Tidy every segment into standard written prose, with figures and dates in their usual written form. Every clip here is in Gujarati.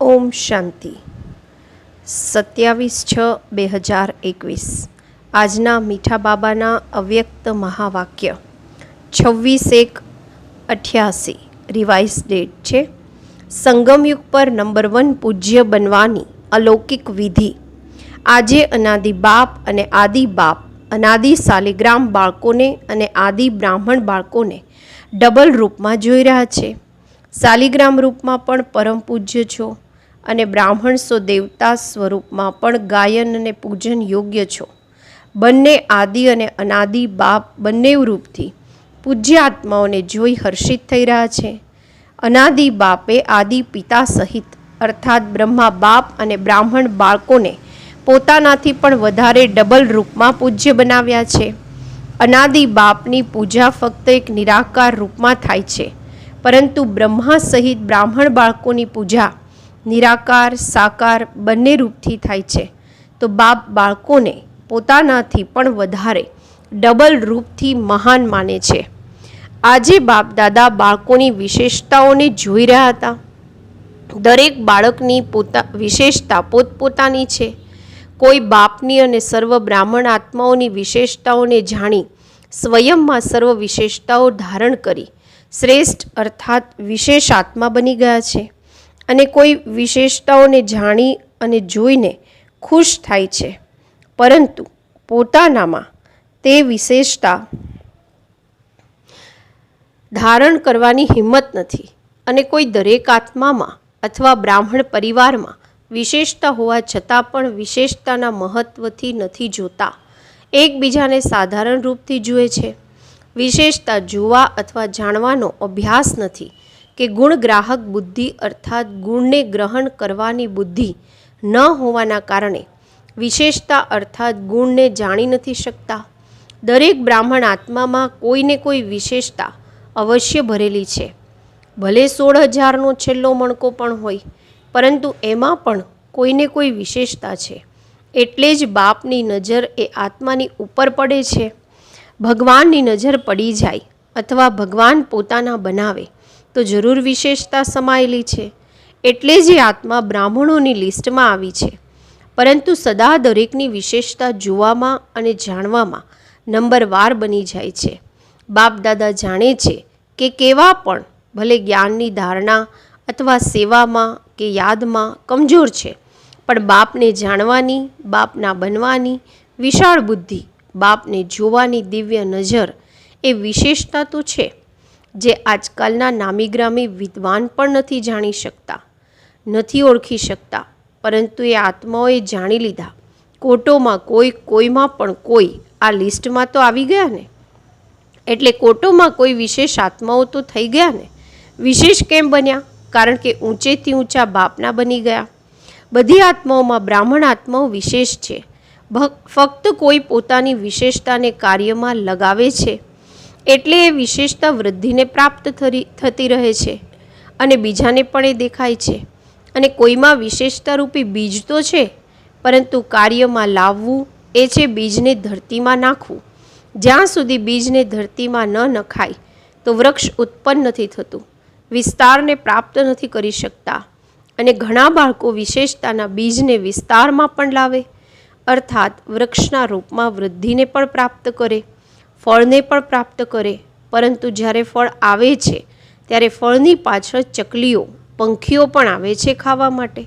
ઓમ શાંતિ. 27/6/2021 આજના મીઠા બાબાના અવ્યક્ત મહાવાક્ય 26/1/88 રિવાઇઝ ડેટ છે. સંગમયુગ પર નંબર 1 પૂજ્ય બનવાની અલૌકિક વિધિ. આજે અનાદિ બાપ અને આદિ બાપ અનાદિ શાલિગ્રામ બાળકોને અને આદિ બ્રાહ્મણ બાળકોને ડબલ રૂપમાં જોઈ રહ્યા છે. શાલિગ્રામ રૂપમાં પણ પરમ પૂજ્ય છો અને બ્રાહ્મણ સો દેવતા સ્વરૂપમાં પણ ગાયન અને પૂજન યોગ્ય છો. બંને આદિ અને અનાદિ બાપ બંને રૂપથી પૂજ્ય આત્માઓને જોઈ હર્ષિત થઈ રહ્યા છે. અનાદિ બાપે આદિ પિતા સહિત અર્થાત બ્રહ્મા બાપ અને બ્રાહ્મણ બાળકોને પોતાનાથી પણ વધારે ડબલ રૂપમાં પૂજ્ય બનાવ્યા છે. અનાદિ બાપની પૂજા ફક્ત એક નિરાકાર રૂપમાં થાય છે, પરંતુ બ્રહ્મા સહિત બ્રાહ્મણ બાળકોની પૂજા નિરાકાર સાકાર બંને રૂપથી થાય છે. તો બાપ બાળકોને પોતાનાથી પણ વધારે ડબલ રૂપથી મહાન માને છે. આજે બાપ દાદા બાળકોની વિશેષતાઓને જોઈ રહ્યા હતા. દરેક બાળકની વિશેષતા પોતપોતાની છે. કોઈ બાપની અને સર્વ બ્રાહ્મણ આત્માઓની વિશેષતાઓને જાણી સ્વયંમાં સર્વ વિશેષતાઓ ધારણ કરી શ્રેષ્ઠ અર્થાત વિશેષ આત્મા બની ગયા છે. અને કોઈ વિશેષતાઓને જાણી અને જોઈને ખુશ થાય છે, પરંતુ પોતાનામાં તે વિશેષતા ધારણ કરવાની હિંમત નથી. અને કોઈ દરેક આત્મામાં અથવા બ્રાહ્મણ પરિવારમાં વિશેષતા હોવા છતાં પણ વિશેષતાના મહત્વથી નથી જોતા, એકબીજાને સાધારણ રૂપથી જુએ છે. વિશેષતા જોવા અથવા જાણવાનો અભ્યાસ નથી કે ગુણગ્રાહક બુદ્ધિ અર્થાત ગુણને ગ્રહણ કરવાની બુદ્ધિ ન હોવાના કારણે વિશેષતા અર્થાત ગુણને જાણી નથી શકતા. દરેક બ્રાહ્મણ આત્મામાં કોઈને કોઈ વિશેષતા અવશ્ય ભરેલી છે. ભલે 16,000નો છેલ્લો મણકો પણ હોય, પરંતુ એમાં પણ કોઈને કોઈ વિશેષતા છે. એટલે જ બાપની નજર એ આત્માની ઉપર પડે છે. ભગવાનની નજર પડી જાય અથવા ભગવાન પોતાના બનાવે તો જરૂર વિશેષતા સમાયેલી છે. એટલે જ એ આત્મા બ્રાહ્મણોની લિસ્ટમાં આવી છે. પરંતુ સદા દરેકની વિશેષતા જોવામાં અને જાણવામાં નંબરવાર બની જાય છે. બાપ દાદા જાણે છે કે કેવા પણ ભલે જ્ઞાનની ધારણા અથવા સેવામાં કે યાદમાં કમજોર છે, પણ બાપને જાણવાની, બાપના બનવાની વિશાળ બુદ્ધિ, બાપને જોવાની દિવ્ય નજર એ વિશેષતા તો છે, જે આજકાલના નામીગ્રામી વિદ્વાન પણ નથી જાણી શકતા, નથી ઓળખી શકતા. પરંતુ એ આત્માઓએ જાણી લીધા. કોટોમાં કોઈ, કોઈમાં પણ કોઈ આ લિસ્ટમાં તો આવી ગયા ને. એટલે કોટોમાં કોઈ વિશેષ આત્માઓ તો થઈ ગયા ને. વિશેષ કેમ બન્યા? કારણ કે ઊંચેથી ઊંચા બાપના બની ગયા. બધી આત્માઓમાં બ્રાહ્મણ આત્માઓ વિશેષ છે. ફક્ત કોઈ પોતાની વિશેષતાને કાર્યમાં લગાવે છે, એટલે એ વિશેષતા વૃદ્ધિને પ્રાપ્ત થતી રહે છે અને બીજાને પણ એ દેખાય છે. અને કોઈમાં વિશેષતારૂપી બીજ તો છે, પરંતુ કાર્યમાં લાવવું એ છે બીજને ધરતીમાં નાખવું. જ્યાં સુધી બીજને ધરતીમાં ન નખાય તો વૃક્ષ ઉત્પન્ન નથી થતું, વિસ્તારને પ્રાપ્ત નથી કરી શકતા. અને ઘણા બાળકો વિશેષતાના બીજને વિસ્તારમાં પણ લાવે, અર્થાત વૃક્ષના રૂપમાં વૃદ્ધિને પણ પ્રાપ્ત કરે, ફળને પણ પ્રાપ્ત કરે. પરંતુ જ્યારે ફળ આવે છે ત્યારે ફળની પાછળ ચકલીઓ, પંખીઓ પણ આવે છે ખાવા માટે.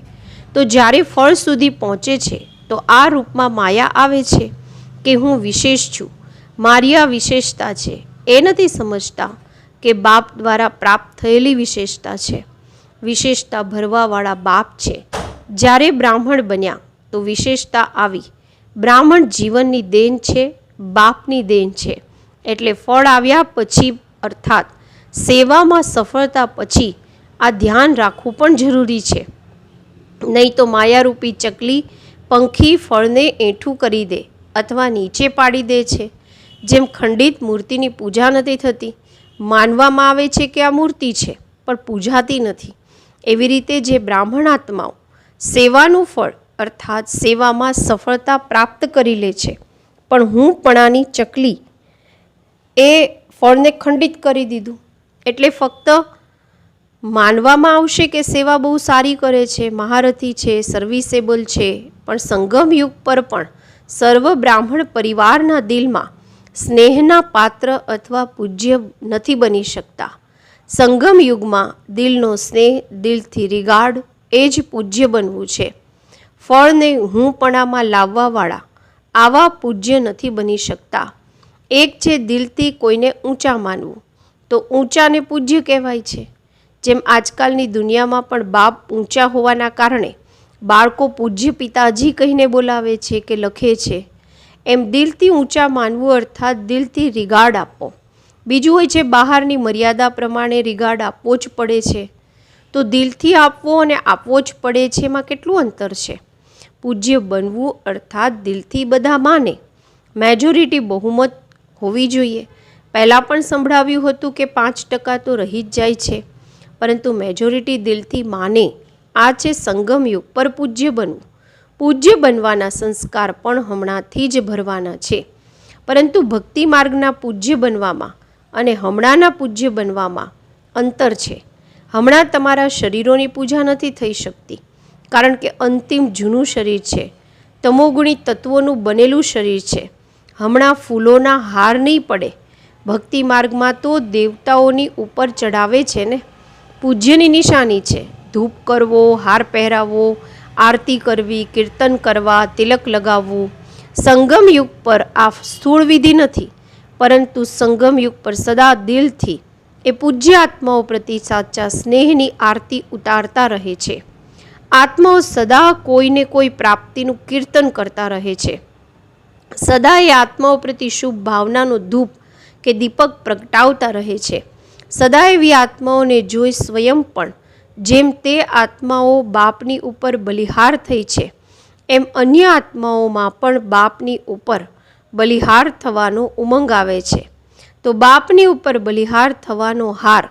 તો જ્યારે ફળ સુધી પહોંચે છે તો આ રૂપમાં માયા આવે છે કે હું વિશેષ છું, મારી આ વિશેષતા છે. એ નથી સમજતા કે બાપ દ્વારા પ્રાપ્ત થયેલી વિશેષતા છે. વિશેષતા ભરવાવાળા બાપ છે. જ્યારે બ્રાહ્મણ બન્યા તો વિશેષતા આવી. બ્રાહ્મણ જીવનની દેન છે, બાપની દેન છે. એટલે ફળ આવ્યા પછી અર્થાત સેવામાં સફળતા પછી આ ધ્યાન રાખવું પણ જરૂરી છે. નહીં તો માયારૂપી ચકલી, પંખી ફળને એઠું કરી દે અથવા નીચે પાડી દે છે. જેમ ખંડિત મૂર્તિની પૂજા નથી થતી, માનવામાં આવે છે કે આ મૂર્તિ છે પણ પૂજાતી નથી, એવી રીતે જે બ્રાહ્મણ આત્માઓ સેવાનું ફળ અર્થાત સેવામાં સફળતા પ્રાપ્ત કરી લે છે, પણ હુંપણાની ચકલી એ ફળને ખંડિત કરી દીધું. એટલે ફક્ત માનવામાં આવશે કે સેવા બહુ સારી કરે છે, મહારથી છે, સર્વિસેબલ છે, પણ સંગમ યુગ પર પણ સર્વ બ્રાહ્મણ પરિવારના દિલમાં સ્નેહના પાત્ર અથવા પૂજ્ય નથી બની શકતા. સંગમ યુગમાં દિલનો સ્નેહ, દિલથી રિગાર્ડ એ જ પૂજ્ય બનવું છે. ફળને હુંપણામાં લાવવાવાળા આવા પૂજ્ય નથી બની શકતા. એક છે દિલથી કોઈને ઊંચા માનવું, તો ઊંચાને પૂજ્ય કહેવાય છે. જેમ આજકાલની દુનિયામાં પણ બાપ ઊંચા હોવાના કારણે બાળકો પૂજ્ય પિતાજી કહીને બોલાવે છે કે લખે છે, એમ દિલથી ઊંચા માનવું અર્થાત દિલથી રિગાર્ડ આપવો. બીજું હોય છે બહારની મર્યાદા પ્રમાણે રિગાર્ડ આપવો જ પડે છે. તો દિલથી આપવો અને આપવો જ પડે છે, એમાં કેટલું અંતર છે? પૂજ્ય બનવું અર્થાત દિલથી બધા માને, મેજોરિટી બહુમત હોવી જોઈએ. પહેલાં પણ સંભળાવ્યું હતું કે 5% તો રહી જ જાય છે, પરંતુ મેજોરિટી દિલથી માને, આ છે સંગમ યુગ પર પૂજ્ય બનવું. પૂજ્ય બનવાના સંસ્કાર પણ હમણાંથી જ ભરવાના છે. પરંતુ ભક્તિ માર્ગના પૂજ્ય બનવામાં અને હમણાંના પૂજ્ય બનવામાં અંતર છે. હમણાં તમારા શરીરોની પૂજા નથી થઈ શકતી, કારણ કે અંતિમ જૂનું શરીર છે, તમોગુણી તત્વોનું બનેલું શરીર છે. હમણાં ફૂલોના હાર નહીં પડે. ભક્તિ માર્ગમાં તો દેવતાઓની ઉપર ચડાવે છે ને, પૂજ્યની નિશાની છે. ધૂપ કરવો, હાર પહેરાવવો, આરતી કરવી, કીર્તન કરવા, તિલક લગાવવું. સંગમ યુગ પર આ સ્થૂળ વિધિ નથી, પરંતુ સંગમ યુગ પર સદા દિલથી એ પૂજ્ય આત્માઓ પ્રતિ સાચા સ્નેહની આરતી ઉતારતા રહે છે. આત્માઓ સદા કોઈને કોઈ પ્રાપ્તિનું કીર્તન કરતા રહે છે. સદા એ આત્માઓ પ્રતિ શુભ ભાવનાનો ધૂપ કે દીપક પ્રગટાવતા રહે છે. સદા એવી આત્માઓને જોઈ સ્વયં પણ જેમ તે આત્માઓ બાપની ઉપર બલિહાર થઈ છે, એમ અન્ય આત્માઓમાં પણ બાપની ઉપર બલિહાર થવાનો ઉમંગ આવે છે. તો બાપની ઉપર બલિહાર થવાનો હાર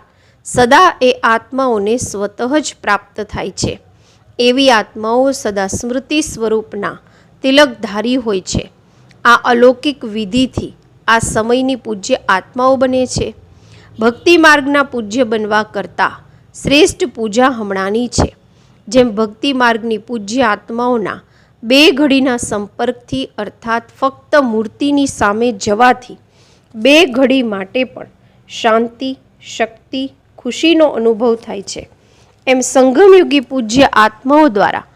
સદા એ આત્માઓને સ્વતઃ જ પ્રાપ્ત થાય છે. એવી આત્માઓ સદા સ્મૃતિ સ્વરૂપના તિલકધારી હોય છે. આ અલૌકિક વિધિથી આ સમયની પૂજ્ય આત્માઓ બને છે. ભક્તિ માર્ગના પૂજ્ય બનવા કરતાં શ્રેષ્ઠ પૂજા હમણાંની છે. જેમ ભક્તિ માર્ગની પૂજ્ય આત્માઓના 2 ઘડીના સંપર્કથી અર્થાત ફક્ત મૂર્તિની સામે જવાથી 2 ઘડી માટે પણ શાંતિ, શક્તિ, ખુશીનો અનુભવ થાય છે, એમ સંગમયુગી પૂજ્ય આત્માઓ દ્વારા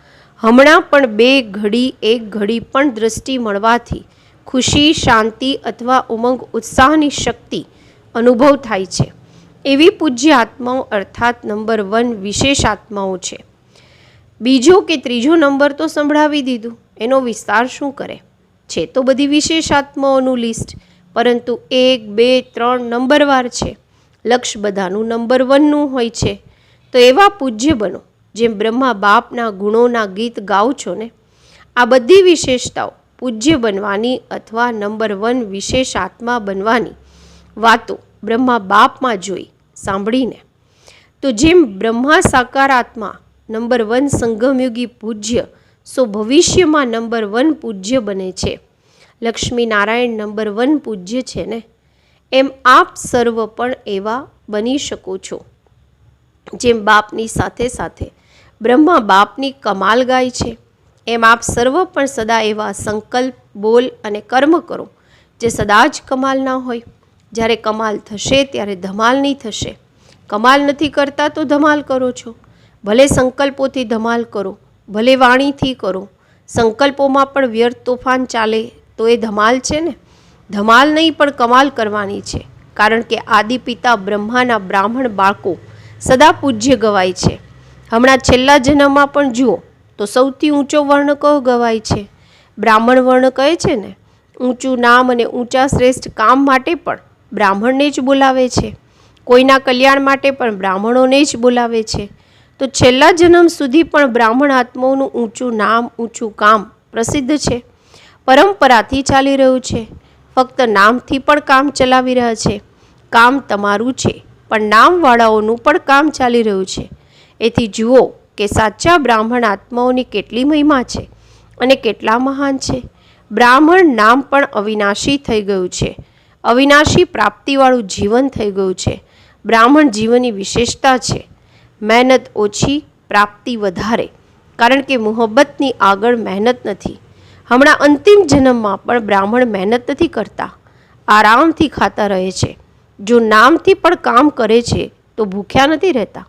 હમણાં પણ 2 ઘડી 1 ઘડી પણ દ્રષ્ટિ મળવાથી ખુશી, શાંતિ અથવા ઉમંગ, ઉત્સાહની શક્તિ અનુભવ થાય છે. એવી પૂજ્ય આત્માઓ અર્થાત નંબર 1 વિશેષ આત્માઓ છે. બીજો કે ત્રીજો નંબર તો સંભળાવી દીધું, એનો વિસ્તાર શું કરે છે? તો બધી વિશેષ આત્માઓનું લિસ્ટ, પરંતુ 1, 2, 3 નંબરવાર છે. લક્ષ્ય બધાનું નંબર 1નું હોય છે. તો એવા પૂજ્ય બનો જેમ બ્રહ્મા બાપના ગુણોના ગીત ગાઓ છો ને. આ બધી વિશેષતાઓ પૂજ્ય બનવાની અથવા નંબર 1 વિશેષ આત્મા બનવાની વાતો બ્રહ્મા બાપમાં જોઈ સાંભળીને, તો જેમ બ્રહ્મા સાકાર આત્મા નંબર 1 સંગમયુગી પૂજ્ય, સો ભવિષ્યમાં નંબર 1 પૂજ્ય બને છે. લક્ષ્મી નારાયણ નંબર 1 પૂજ્ય છે ને, એમ આપ સર્વ પણ એવા બની શકો છો. જેમ બાપની સાથે સાથે બ્રહ્મા બાપની કમાલ ગાય છે, એમ આપ સર્વ પણ સદા એવા સંકલ્પ, બોલ અને કર્મ કરો જે સદા જ કમાલ ના હોય. જ્યારે કમાલ થશે ત્યારે ધમાલ નહીં થશે. કમાલ નથી કરતા તો ધમાલ કરો છો. ભલે સંકલ્પોથી ધમાલ કરો, ભલે વાણીથી કરો. સંકલ્પોમાં પણ વ્યર્થ તોફાન ચાલે તો એ ધમાલ છે ને. ધમાલ નહીં પણ કમાલ કરવાની છે, કારણ કે આદિપિતા બ્રહ્માના બ્રાહ્મણ બાળકો સદા પૂજ્ય ગવાય છે. હમણાં છેલ્લા જન્મમાં પણ જુઓ તો સૌથી ઊંચો વર્ણ કયો ગવાય છે? બ્રાહ્મણ વર્ણ કહે છે ને. ઊંચું નામ અને ઊંચા શ્રેષ્ઠ કામ માટે પણ બ્રાહ્મણને જ બોલાવે છે. કોઈના કલ્યાણ માટે પણ બ્રાહ્મણોને જ બોલાવે છે. તો છેલ્લા જન્મ સુધી પણ બ્રાહ્મણ આત્માઓનું ઊંચું નામ, ઊંચું કામ પ્રસિદ્ધ છે, પરંપરાથી ચાલી રહ્યું છે. ફક્ત નામથી પણ કામ ચલાવી રહ્યા છે. કામ તમારું છે, પણ નામવાળાઓનું પણ કામ ચાલી રહ્યું છે. એથી જુઓ કે સાચા બ્રાહ્મણ આત્માઓની કેટલી મહિમા છે અને કેટલા મહાન છે. બ્રાહ્મણ નામ પણ અવિનાશી થઈ ગયું છે. અવિનાશી પ્રાપ્તિવાળું જીવન થઈ ગયું છે. બ્રાહ્મણ જીવનની વિશેષતા છે. મહેનત ઓછી, પ્રાપ્તિ વધારે, કારણ કે મોહબ્બતની આગળ મહેનત નથી. હમણાં અંતિમ જન્મમાં પણ બ્રાહ્મણ મહેનત નથી કરતા, આરામથી ખાતા રહે છે. જો નામથી પણ કામ કરે છે તો ભૂખ્યા નથી રહેતા.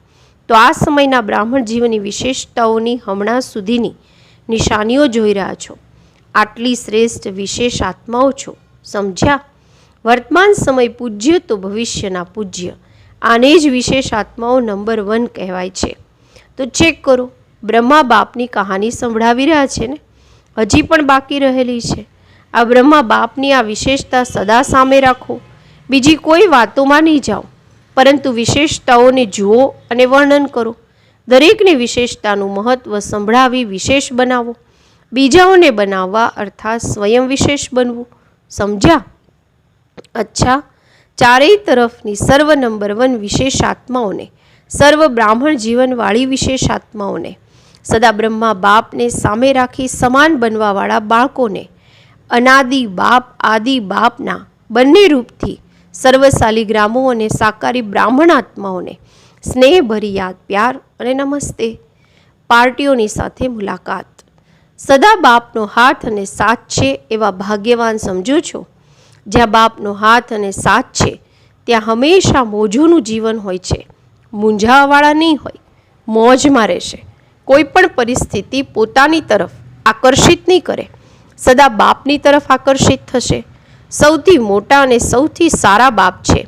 તો આ સમયના બ્રાહ્મણ જીવનની વિશેષતાઓની હમણાં સુધીની નિશાનીઓ જોઈ રહ્યા છો. આટલી શ્રેષ્ઠ વિશેષ આત્માઓ છો, સમજ્યા? વર્તમાન સમય પૂજ્ય તો ભવિષ્યના પૂજ્ય. આને જ વિશેષ આત્માઓ નંબર 1 કહેવાય છે. તો ચેક કરો, બ્રહ્મા બાપની કહાની સંભળાવી રહ્યા છે ને, હજી પણ બાકી રહેલી છે. આ બ્રહ્મા બાપની આ વિશેષતા સદા સામે રાખો. બીજી કોઈ વાતોમાં નહીં જાઓ, પરંતુ વિશેષતાઓને જુઓ અને વર્ણન કરો. દરેકની વિશેષતાનું મહત્ત્વ સંભળાવી વિશેષ બનાવો. બીજાઓને બનાવવા અર્થાત સ્વયં વિશેષ બનવું. સમજ્યા? અચ્છા, ચારેય તરફની સર્વ નંબર 1 વિશેષ આત્માઓને, સર્વ બ્રાહ્મણ જીવનવાળી વિશેષ આત્માઓને, સદા બ્રહ્મા બાપને સામે રાખી સમાન બનવાવાળા બાળકોને, અનાદિ બાપ આદિ બાપના બંને રૂપથી સર્વ શાલિગ્રામો અને સાકારી બ્રાહ્મણ આત્માઓને સ્નેહભરી યાદ, પ્યાર અને નમસ્તે. પાર્ટીઓની સાથે મુલાકાત. સદા બાપનો હાથ અને સાથ છે એવા ભાગ્યવાન સમજો છો. જ્યાં બાપનો હાથ અને સાથ છે ત્યાં હંમેશા મોજોનું જીવન હોય છે. મૂંઝાવાળા નહીં હોય, મોજમાં રહેશે. કોઈ પણ પરિસ્થિતિ પોતાની તરફ આકર્ષિત નહીં કરે, સદા બાપની તરફ આકર્ષિત થશે. સૌથી મોટા અને સૌથી સારા બાપ છે.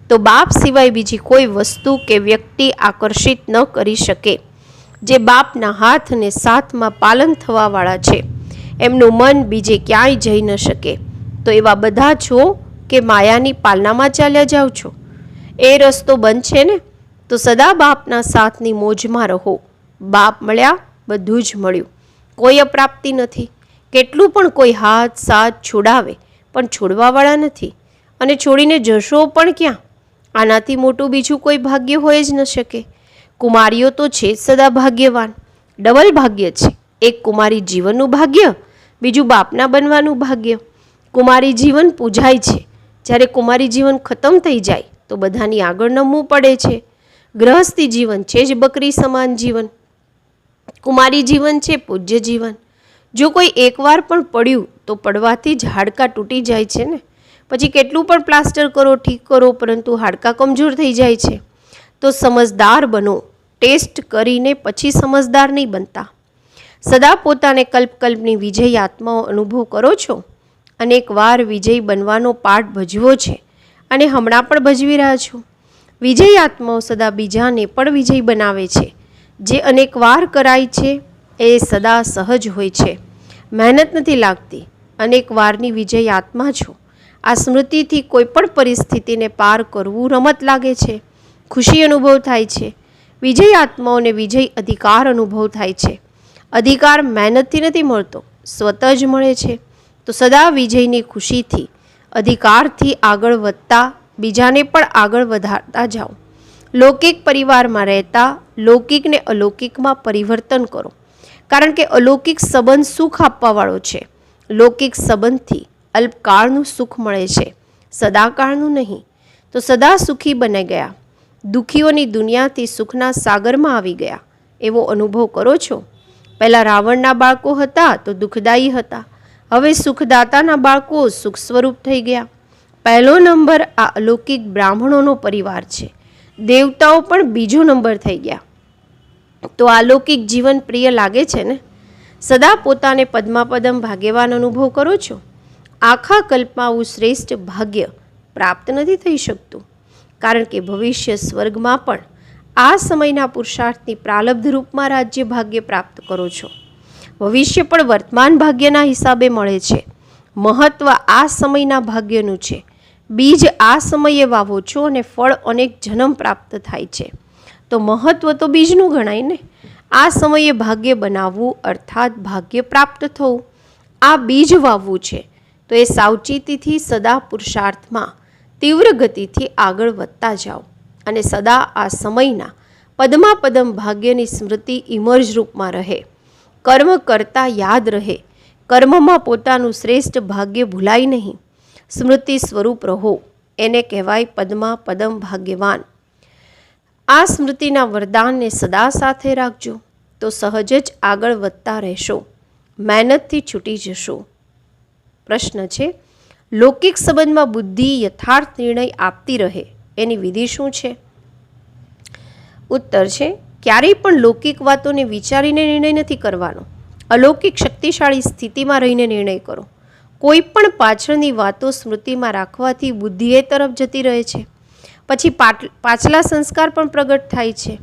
તો બાપ સિવાય બીજી કોઈ વસ્તુ કે વ્યક્તિ આકર્ષિત ન કરી શકે. જે બાપના હાથ અને સાથમાં પાલન થવાવાળા છે એમનું મન બીજે ક્યાંય જઈ ન શકે. તો એવા બધા છો કે માયાની પાલનામાં ચાલ્યા જાઓ છો. એ રસ્તો બંધ છે ને, તો સદા બાપના સાથની મોજમાં રહો. બાપ મળ્યા, બધું જ મળ્યું. કોઈ અપ્રાપ્તિ નથી. કેટલું પણ કોઈ હાથ સાથ છોડાવે પણ છોડવાવાળા નથી, અને છોડીને જશો પણ ક્યાં? આનાથી મોટું બીજું કોઈ ભાગ્ય હોય જ ન શકે. કુમારીઓ તો છે જ સદા ભાગ્યવાન. ડબલ ભાગ્ય છે. એક કુમારી જીવનનું ભાગ્ય, બીજું બાપના બનવાનું ભાગ્ય. કુમારી જીવન પૂજાય છે. જ્યારે કુમારી જીવન ખતમ થઈ જાય તો બધાની આગળ નમવું પડે છે. ગૃહસ્થી જીવન છે જ બકરી સમાન જીવન. કુમારી જીવન છે પૂજ્ય જીવન. જો કોઈ એકવાર પણ પડ્યું તો પડવાથી જ હાડકાં તૂટી જાય છે ને. પછી કેટલું પણ પ્લાસ્ટર કરો, ઠીક કરો, પરંતુ હાડકાં કમજોર થઈ જાય છે. તો સમજદાર બનો. ટેસ્ટ કરીને પછી સમજદાર નહીં બનતા. સદા પોતાને કલ્પની વિજય આત્માઓ અનુભવ કરો છો. અનેકવાર વિજય બનવાનો પાઠ ભજવો છે અને હમણાં પણ ભજવી રહ્યા છો. વિજય આત્માઓ સદા બીજાને પણ વિજય બનાવે છે. જે અનેકવાર કરાય છે એ સદા સહજ હોય છે. મહેનત નથી લાગતી. અનેકવારની વિજય આત્મા છો. આ સ્મૃતિથી કોઈ પણ પરિસ્થિતિને પાર કરવું રમત લાગે છે. ખુશી અનુભવ થાય છે. વિજય આત્માઓને વિજય અધિકાર અનુભવ થાય છે. અધિકાર મહેનતથી નથી મળતો, સ્વતઃ જ મળે છે. તો સદા વિજયની ખુશીથી, અધિકારથી આગળ વધતા બીજાને પણ આગળ વધારતા જાઓ. લૌકિક પરિવારમાં રહેતા લૌકિકને અલૌકિકમાં પરિવર્તન કરો. કારણ કે અલૌકિક સંબંધ સુખ આપવાવાળો છે. લૌકિક સંબંધથી અલ્પકાળનું સુખ મળે છે, સદાકાળનું નહીં. તો સદા સુખી બની ગયા. દુઃખીઓની દુનિયાથી સુખના સાગરમાં આવી ગયા એવો અનુભવ કરો છો. પહેલાં રાવણના બાળકો હતા તો દુઃખદાયી હતા. હવે સુખદાતાના બાળકો સુખ સ્વરૂપ થઈ ગયા. પહેલો નંબર આ અલૌકિક બ્રાહ્મણોનો પરિવાર છે. દેવતાઓ પણ બીજો નંબર થઈ ગયા. તો અલૌકિક જીવન પ્રિય લાગે છે ને? સદા પોતાને પદ્માપદમ ભાગ્યવાન અનુભવ કરો છો. આખા કલ્પમાં આવું શ્રેષ્ઠ ભાગ્ય પ્રાપ્ત નથી થઈ શકતું. કારણ કે ભવિષ્ય સ્વર્ગમાં પણ આ સમયના પુરુષાર્થની પ્રાલબ્ધ રૂપમાં રાજ્ય ભાગ્ય પ્રાપ્ત કરો છો. ભવિષ્ય પણ વર્તમાન ભાગ્યના હિસાબે મળે છે. મહત્વ આ સમયના ભાગ્યનું છે. બીજ આ સમયે વાવો છો અને ફળ અનેક જન્મ પ્રાપ્ત થાય છે. તો મહત્વ તો બીજનું ગણાય ને. આ સમયે ભાગ્ય બનાવવું અર્થાત ભાગ્ય પ્રાપ્ત થવું, આ બીજ વાવવું છે. તો એ સાવચેતીથી સદા પુરુષાર્થમાં તીવ્ર ગતિથી આગળ વધતા જાઓ અને સદા આ સમયના પદ્માપદમ ભાગ્યની સ્મૃતિ ઇમર્જ રૂપમાં રહે. કર્મ કરતા યાદ રહે. કર્મમાં પોતાનું શ્રેષ્ઠ ભાગ્ય ભૂલાય નહીં. સ્મૃતિ સ્વરૂપ રહો. એને કહેવાય પદ્માપદમ ભાગ્યવાન. આ સ્મૃતિના વરદાનને સદા સાથે રાખજો તો સહજ જ આગળ વધતા રહેશો, મહેનતથી છૂટી જશો. પ્રશ્ન છે, લૌકિક સંબંધમાં બુદ્ધિ યથાર્થ નિર્ણય આપતી રહે એની વિધિ શું છે? ઉત્તર છે, ક્યારેય પણ લૌકિક વાતોને વિચારીને નિર્ણય નથી કરવાનો. અલૌકિક શક્તિશાળી સ્થિતિમાં રહીને નિર્ણય કરો. કોઈ પણ પાછળની વાતો સ્મૃતિમાં રાખવાથી બુદ્ધિ એ તરફ જતી રહે છે. પછી પાછલા સંસ્કાર પણ પ્રગટ થાય છે.